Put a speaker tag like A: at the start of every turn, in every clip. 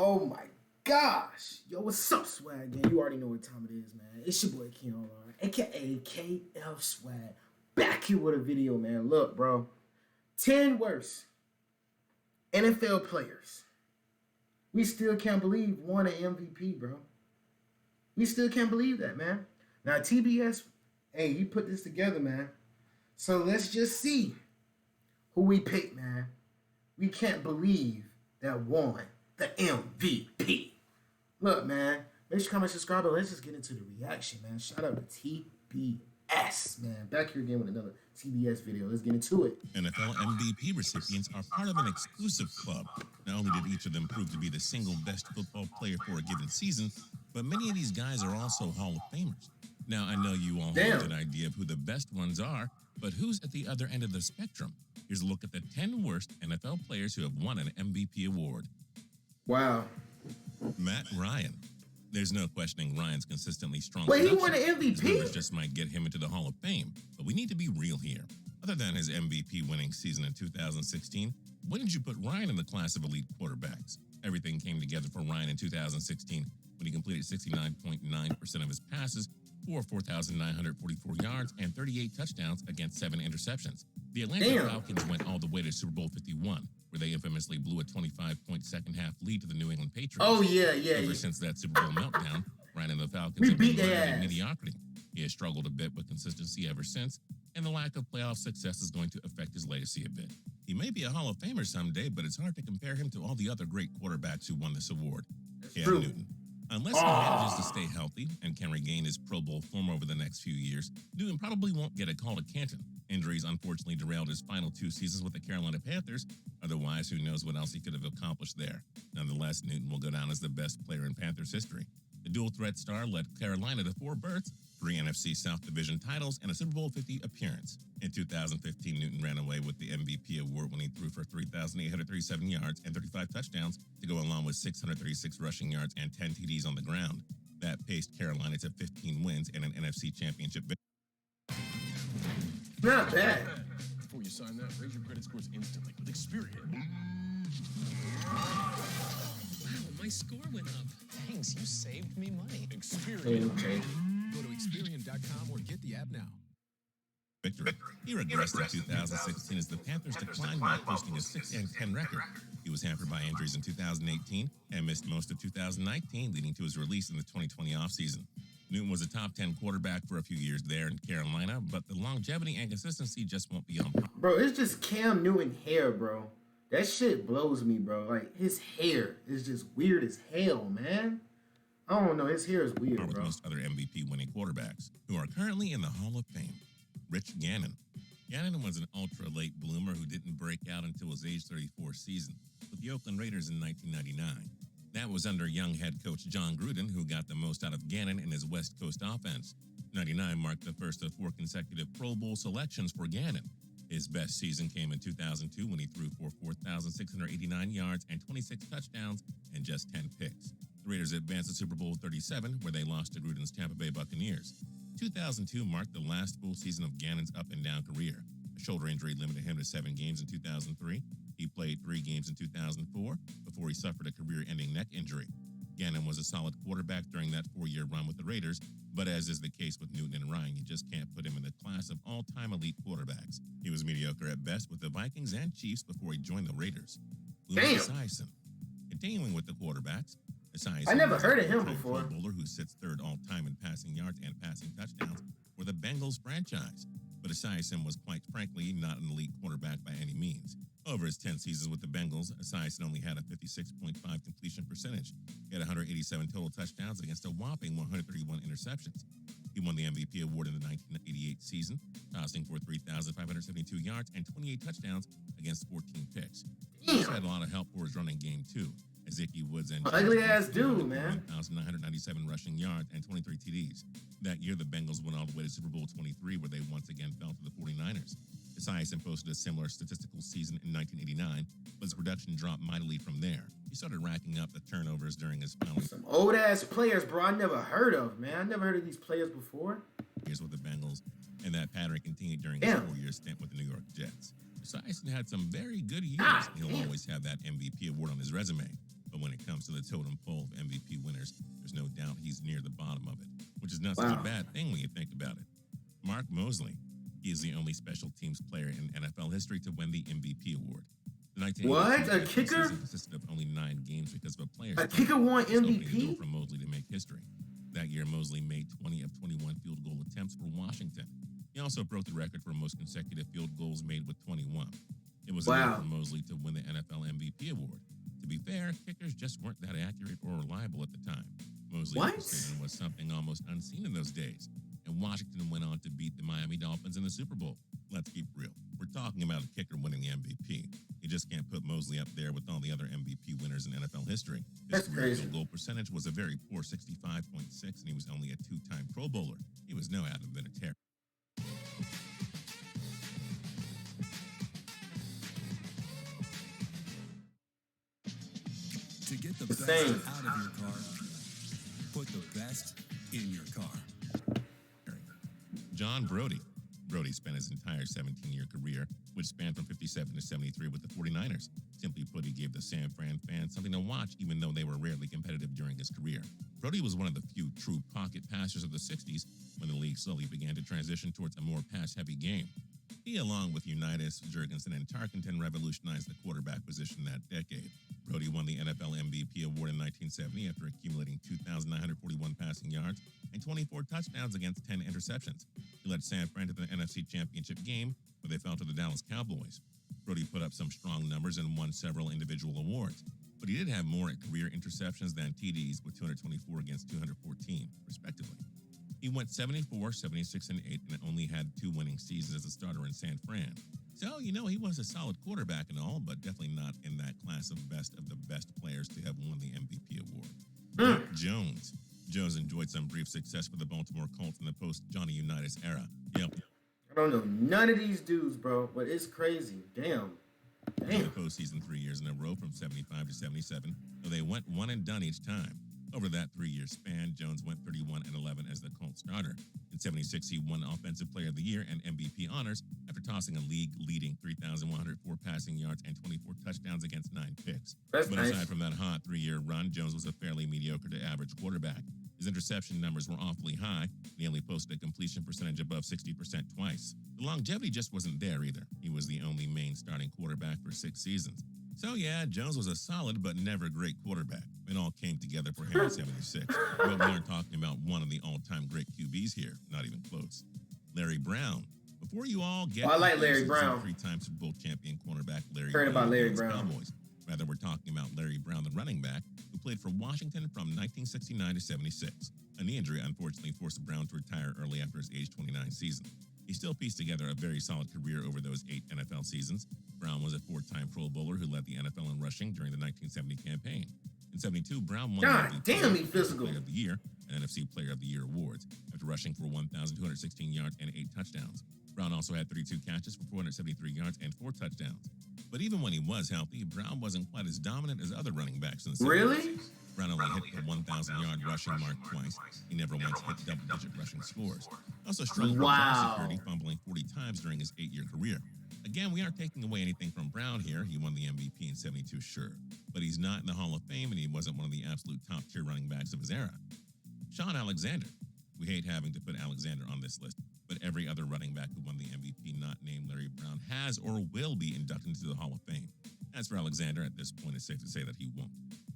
A: Oh my gosh. Yo, what's up, Swag? Man, you already know what time it is, man. It's your boy Keon Ron, aka KF Swag. Back here with a video, man. Look, bro. 10 worst NFL players. We still can't believe won an MVP, bro. We still can't believe that, man. Now, TBS, hey, he put this together, man. So let's just see who we picked, man. We can't believe that won the MVP. Look, man, make sure you comment, subscribe, and let's just get into the reaction, man. Shout out to TBS, man. Back here again with another TBS video. Let's get into it.
B: NFL MVP recipients are part of an exclusive club. Not only did each of them prove to be the single best football player for a given season, but many of these guys are also Hall of Famers. Now, I know you all have an idea of who the best ones are, but who's at the other end of the spectrum? Here's a look at the 10 worst NFL players who have won an MVP award.
A: Wow.
B: Matt Ryan. There's no questioning Ryan's consistently strong.
A: Wait, he won an
B: His
A: MVP?
B: numbers just might get him into the Hall of Fame, but we need to be real here. Other than his MVP winning season in 2016, when did you put Ryan in the class of elite quarterbacks? Everything came together for Ryan in 2016 when he completed 69.9% of his passes for 4,944 yards and 38 touchdowns against 7 interceptions. The Atlanta Falcons went all the way to Super Bowl 51, where they infamously blew a 25-point second-half lead to the New England Patriots.
A: Oh, yeah.
B: Ever since that Super Bowl meltdown, Ryan and the Falcons have been in mediocrity. He has struggled a bit with consistency ever since, and the lack of playoff success is going to affect his legacy a bit. He may be a Hall of Famer someday, but it's hard to compare him to all the other great quarterbacks who won this award. Cam Newton. Unless he manages to stay healthy and can regain his Pro Bowl form over the next few years, Newton probably won't get a call to Canton. Injuries unfortunately derailed his final 2 seasons with the Carolina Panthers. Otherwise, who knows what else he could have accomplished there. Nonetheless, Newton will go down as the best player in Panthers history. The dual-threat star led Carolina to 4 berths, 3 NFC South Division titles, and a Super Bowl 50 appearance. In 2015, Newton ran away with the MVP award when he threw for 3,837 yards and 35 touchdowns to go along with 636 rushing yards and 10 TDs on the ground. That paced Carolina to 15 wins and an NFC Championship victory.
A: Not bad.
C: Before you sign that, raise your credit scores instantly with Experian.
D: Wow, my score went up.
E: Thanks, you saved me money.
C: Experian.
A: Okay.
C: Go to Experian.com or get the app now.
B: Victory. He regressed in 2016 as the Panthers declined while posting a 6-10 record. He was hampered by injuries in 2018 and missed most of 2019, leading to his release in the 2020 offseason. Newton was a top 10 quarterback for a few years there in Carolina, but the longevity and consistency just won't be on par.
A: Bro, it's just Cam Newton hair, bro. That shit blows me, bro. Like, his hair is just weird as hell, man. I don't know. His hair is weird,
B: With
A: bro.
B: most other MVP-winning quarterbacks who are currently in the Hall of Fame. Rich Gannon. Gannon was an ultra-late bloomer who didn't break out until his age 34 season with the Oakland Raiders in 1999. That was under young head coach John Gruden, who got the most out of Gannon in his West Coast offense. 99 marked the first of 4 consecutive Pro Bowl selections for Gannon. His best season came in 2002 when he threw for 4,689 yards and 26 touchdowns and just 10 picks. The Raiders advanced to Super Bowl 37, where they lost to Gruden's Tampa Bay Buccaneers. 2002 marked the last full season of Gannon's up-and-down career. A shoulder injury limited him to 7 games in 2003. He played 3 games in 2004 before he suffered a career-ending neck injury. Gannon was a solid quarterback during that 4-year run with the Raiders, but as is the case with Newton and Ryan, you just can't put him in the class of all-time elite quarterbacks. He was mediocre at best with the Vikings and Chiefs before he joined the Raiders.
A: Damn.
B: Esiason. Continuing with the quarterbacks, Esiason
A: I never
B: was
A: heard
B: a
A: of him
B: Pro
A: before.
B: Bowler who sits 3rd all-time in passing yards and passing touchdowns for the Bengals franchise. But Esiason was quite frankly not an elite quarterback by any means. Over his 10 seasons with the Bengals, Esiason only had a 56.5 completion percentage. He had 187 total touchdowns against a whopping 131 interceptions. He won the MVP award in the 1988 season, tossing for 3,572 yards and 28 touchdowns against 14 picks. He also had a lot of help for his running game, too. Ezekiel Woods and
A: Ugly ass dude, man.
B: 1,997 rushing yards and 23 TDs. That year, the Bengals went all the way to Super Bowl 23, where they once again fell to the 49ers. Esiason posted a similar statistical season in 1989, but his production dropped mightily from there. He started racking up the turnovers during his final
A: Some old ass players, bro. I never heard of, man. I never heard of these players before.
B: years with the Bengals, and that pattern continued during his 4-year stint with the New York Jets. Esiason had some very good years. He'll always have that MVP award on his resume. But But when it comes to the totem pole of MVP winners, there's no doubt he's near the bottom of it, which is not such a
A: Wow.
B: bad thing when you think about it. Mark Mosley, he is the only special teams player in NFL history to win the MVP award. The 1982
A: What? A
B: NFL
A: kicker?
B: season consisted of only 9 games because of a player's
A: A kicker won
B: This opened the door
A: MVP?
B: for Mosley to make history. That year, Mosley made 20 of 21 field goal attempts for Washington. He also broke the record for most consecutive field goals made with 21. It was enough
A: Wow.
B: for Mosley to win the NFL MVP award. To be fair, kickers just weren't that accurate or reliable at the time. Mosley's
A: What?
B: precision was something almost unseen in those days, and Washington went on to beat the Miami Dolphins in the Super Bowl. Let's keep real. We're talking about a kicker winning the MVP. You just can't put Mosley up there with all the other MVP winners in NFL history. His
A: That's
B: career
A: crazy.
B: field goal percentage was a very poor 65.6, and he was only a 2-time Pro Bowler. He was no Adam Vinatieri.
F: To get the
A: The
F: best
A: same.
F: out of your car, put the best in your car.
B: John Brody. Brody spent his entire 17-year career, which spanned from 57 to 73 with the 49ers. Simply put, he gave the San Fran fans something to watch, even though they were rarely competitive during his career. Brody was one of the few true pocket passers of the 60s when the league slowly began to transition towards a more pass-heavy game. He, along with Unitas, Jurgensen, and Tarkenton, revolutionized the quarterback position that decade. Brody won the NFL MVP award in 1970 after accumulating 2,941 passing yards and 24 touchdowns against 10 interceptions. He led San Fran to the NFC Championship game, where they fell to the Dallas Cowboys. Brody put up some strong numbers and won several individual awards, but he did have more career interceptions than TDs with 224 against 214, respectively. He went 74, 76, and 8 and only had 2 winning seasons as a starter in San Fran. So, he was a solid quarterback and all, but definitely not in that class of the best players to have won the MVP award. Dick Jones. Jones enjoyed some brief success for the Baltimore Colts in the post-Johnny Unitas era. Yep,
A: I don't know none of these dudes, bro, but it's crazy. Damn.
B: in the
A: Damn.
B: postseason 3 years in a row from 75 to 77, though they went one and done each time. Over that 3-year span, Jones went 31-11 as the Colts starter. In 76, he won Offensive Player of the Year and MVP honors after tossing a league-leading 3,104 passing yards and 24 touchdowns against 9 picks.
A: That's
B: But
A: nice.
B: aside from that hot 3-year run, Jones was a fairly mediocre to average quarterback. His interception numbers were awfully high, and he only posted a completion percentage above 60% twice. The longevity just wasn't there either. He was the only main starting quarterback for 6 seasons. So yeah, Jones was a solid but never great quarterback. It all came together for him in 76. But we aren't talking about one of the all-time great QBs here, not even close. Larry Brown. Before you all get
A: Oh, I like
B: confused,
A: Larry
B: it's
A: Brown.
B: 3-time Super Bowl champion cornerback Larry
A: Heard
B: Brown
A: about
B: of the
A: Larry
B: Dallas
A: Brown.
B: Cowboys. Rather, we're talking about Larry Brown, the running back, who played for Washington from 1969 to 76. A knee injury unfortunately forced Brown to retire early after his age 29 season. He still pieced together a very solid career over those 8 NFL seasons. Brown was a 4-time Pro Bowler who led the NFL in rushing during the 1970 campaign. In 72, Brown won
A: God
B: the
A: damn, he
B: Offensive
A: physical.
B: Player of the Year and NFC Player of the Year awards after rushing for 1,216 yards and 8 touchdowns. Brown also had 32 catches for 473 yards and 4 touchdowns. But even when he was healthy, Brown wasn't quite as dominant as other running backs in the 70s.
A: Really?
B: Brown only hit the 1,000-yard rushing mark twice. He never once hit double-digit rushing scores. Also struggled with
A: Wow.
B: ball security, fumbling 40 times during his 8-year career. Again, we aren't taking away anything from Brown here. He won the MVP in 72, sure. But he's not in the Hall of Fame, and he wasn't one of the absolute top-tier running backs of his era. Sean Alexander. We hate having to put Alexander on this list, but every other running back who won the MVP not named Larry Brown has or will be inducted into the Hall of Fame. As for Alexander, at this point, it's safe to say that he won't.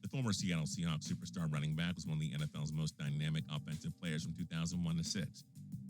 B: The former Seattle Seahawks superstar running back was one of the NFL's most dynamic offensive players from 2001 to 6.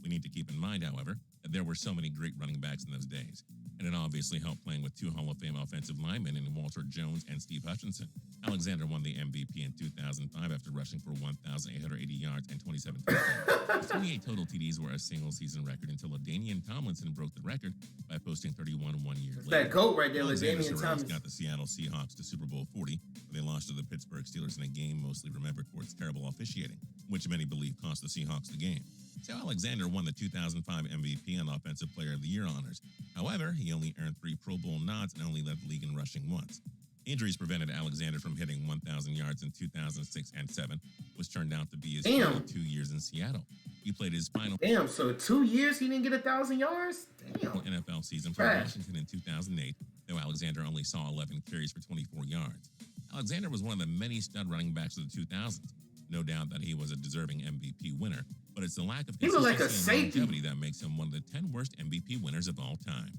B: We need to keep in mind, however, that there were so many great running backs in those days, and it obviously helped playing with 2 Hall of Fame offensive linemen in Walter Jones and Steve Hutchinson. Alexander won the MVP in 2005 after rushing for 1,880 yards and 27 touchdowns. His 28 total TDs were a single-season record until LaDainian Tomlinson broke the record by posting 31 one year
A: That's
B: later.
A: that goat right there,
B: Alexander
A: LaDainian
B: Soros
A: Thomas.
B: got the Seattle Seahawks to Super Bowl 40, but they lost to the Pittsburgh Steelers in a game mostly remembered for its terrible officiating, which many believe cost the Seahawks the game. So Alexander won the 2005 MVP and Offensive Player of the Year honors. However, he only earned 3 Pro Bowl nods and only led the league in rushing once. Injuries prevented Alexander from hitting 1,000 yards in 2006 and 7, which turned out to be his
A: Damn.
B: final 2 years in Seattle. He played his final
A: Damn, so 2 years he didn't get 1,000 yards? Damn.
B: NFL season for
A: Trash.
B: Washington in 2008, though Alexander only saw 11 carries for 24 yards. Alexander was one of the many stud running backs of the 2000s. No doubt that he was a deserving MVP winner, but it's the lack of
A: He was like a
B: consistency and
A: safety.
B: longevity that makes him one of the 10 worst MVP winners of all time.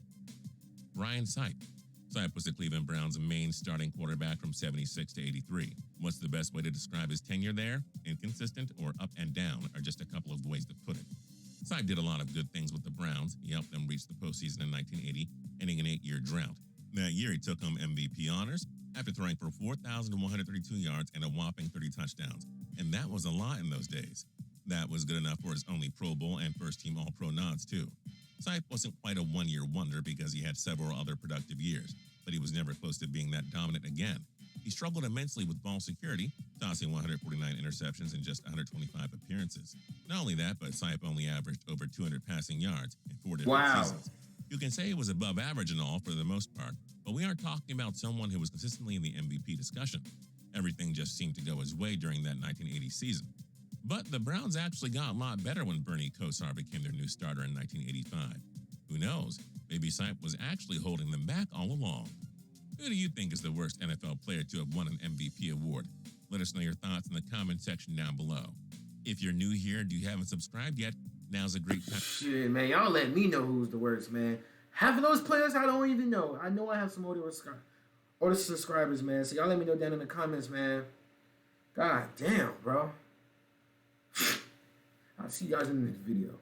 B: Ryan Sipe. Sipe was the Cleveland Browns' main starting quarterback from 76 to 83. What's the best way to describe his tenure there? Inconsistent or up and down are just a couple of ways to put it. Sipe did a lot of good things with the Browns. He helped them reach the postseason in 1980, ending an 8-year drought. That year, he took home MVP honors after throwing for 4,132 yards and a whopping 30 touchdowns. And that was a lot in those days. That was good enough for his only Pro Bowl and first-team All-Pro nods, too. Sipe wasn't quite a one-year wonder because he had several other productive years, but he was never close to being that dominant again. He struggled immensely with ball security, tossing 149 interceptions in just 125 appearances. Not only that, but Sipe only averaged over 200 passing yards in 4 different seasons. You can say he was above average and all for the most part, but we aren't talking about someone who was consistently in the MVP discussion. Everything just seemed to go his way during that 1980 season. But the Browns actually got a lot better when Bernie Kosar became their new starter in 1985. Who knows? Maybe Sipe was actually holding them back all along. Who do you think is the worst NFL player to have won an MVP award? Let us know your thoughts in the comment section down below. If you're new here and you haven't subscribed yet, now's a great time.
A: Shit, man, y'all let me know who's the worst, man. Half of those players I don't even know. I know I have some older subscribers, man. So y'all let me know down in the comments, man. God damn, bro. I'll see you guys in the next video.